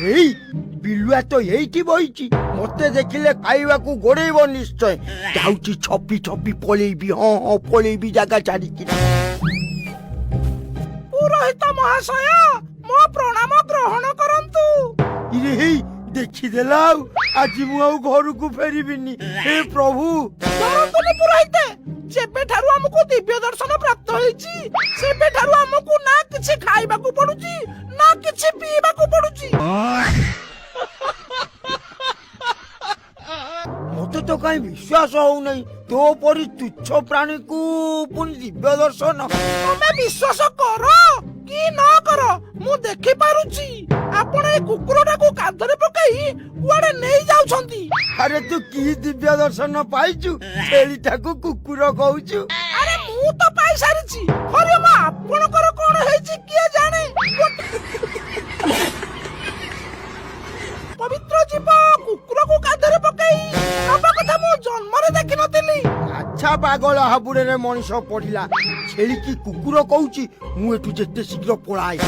ଏଇ ବିଲୁଆ ତ ଏଇଠି ବଇଛି, ମତେ ଦେଖିଲେ ଖାଇବାକୁ ଗୋଡେଇବ ନିଶ୍ଚୟ। ଯାଉଛି ଛପି ଛପି ପଳେଇବି, ହଁ ହଁ ପଳେଇବି ଜାଗା ଛାଡିକି। ପୁରୋହିତ ମହାଶୟ, ମୋ ପ୍ରଣାମ ଗ୍ରହଣ କରନ୍ତୁ। ଇରେ ହେଇ ଦେଖିଦେଲା, ଆଉ ଆଜି ମୁଁ ଆଉ ଘରକୁ ଫେରିବିନି। ହେ ପ୍ରଭୁ। ଡରନ୍ତୁନି ପୁରୋହିତ, ଯେବେଠାରୁ ଆମକୁ ଦିବ୍ୟ ଦର୍ଶନ ପ୍ରାପ୍ତ ହେଇଛି ସେବେଠାରୁ ଆମକୁ ନା କିଛି ଖାଇବାକୁ ପଡୁଛି ନା କିଛି ପିଇବାକୁ ପଡୁଛି। ମତେ ତ କାହିଁ ବିଶ୍ୱାସ ହଉନାହିଁ, ତୋ ପରି ତୁଚ୍ଛ ପ୍ରାଣୀକୁ ପୁଣି ଦିବ୍ୟ ଦର୍ଶନ। ତମେ ବିଶ୍ୱାସ କର କି ନ କର, ମୁଁ ଦେଖିପାରୁଛି ଆପଣ ଏ କୁକୁରଟାକୁ କାନ୍ଧରେ ପକାଇ କୁଆଡେ ନେଇ ଯାଉଛନ୍ତି। ଆରେ ତୁ କି ଦିବ୍ୟ ଦର୍ଶନ ପାଇଛୁ, ଛେଳିଟାକୁ କୁକୁର କହୁଛୁ? ଆରେ ମୁଁ ତ ପାଇସାରିଛି, ହରିମ ଆପଣଙ୍କର କଣ ହେଇଛି କିଏ ଜାଣେ। ପବିତ୍ର ଜୀବ କୁକୁରକୁ କାନ୍ଧରେ ପକାଇ ନବା କଥା ମୁଁ ଜନ୍ମରେ ଦେଖିନଥିଲି। ଆଚ୍ଛା ପାଗଳ ହାବୁଡରେ ମଣିଷ ପଡିଲା, ଛେଳି କି କୁକୁର କହୁଛି, ମୁଁ ଏଠୁ ଯେତେ ଶୀଘ୍ର ପଳାଏ।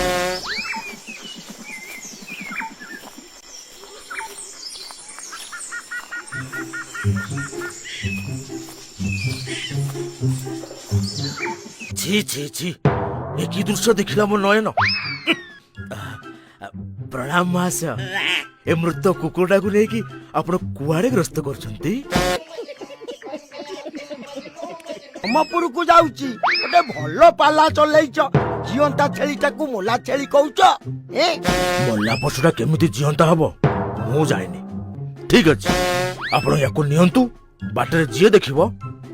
ছি ছি ছি, ଏ କି ଦୃଶ୍ୟ ଦେଖିଲା ମୋ ନୟନ। ପ୍ରଣାମ ମହାଶୟ, ଏ ମୃତ କୁକୁରଟାକୁ ନେଇକି ଆପଣ କୁଆଡେ ଗ୍ରସ୍ତ କରୁଛନ୍ତି? ବ୍ରହ୍ମପୁରକୁ ଯାଉଛି। ଗୋଟେ ଭଲ ପାଲା ଚଲେଇଛ, ଜିଅନ୍ତା ଛେଳିଟାକୁ ମୋଲା ଛେଳି କହୁଛ? ମଲା ପଶୁଟା କେମିତି ଜିଅନ୍ତା ହବ ମୁଁ ଜାଣିନି। ଠିକ ଅଛି, ଆପଣ ୟାକୁ ନିଅନ୍ତୁ, ବାଟରେ ଯିଏ ଦେଖିବ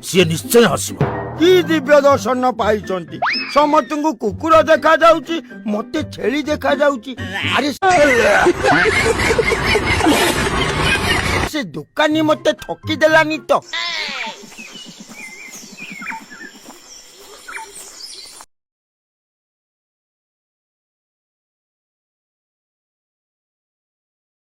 ସିଏ ନିଶ୍ଚୟ ହସିବ। କି ଦିବ୍ୟ ଦର୍ଶନ ପାଇଛନ୍ତି? ସମସ୍ତଙ୍କୁ କୁକୁର ଦେଖାଯାଉଛି, ମତେ ଛେଳି ଦେଖାଯାଉଛି। ଆରେ ସେ ଦୋକାନୀ ମତେ ଠକି ଦେଲାନି ତ?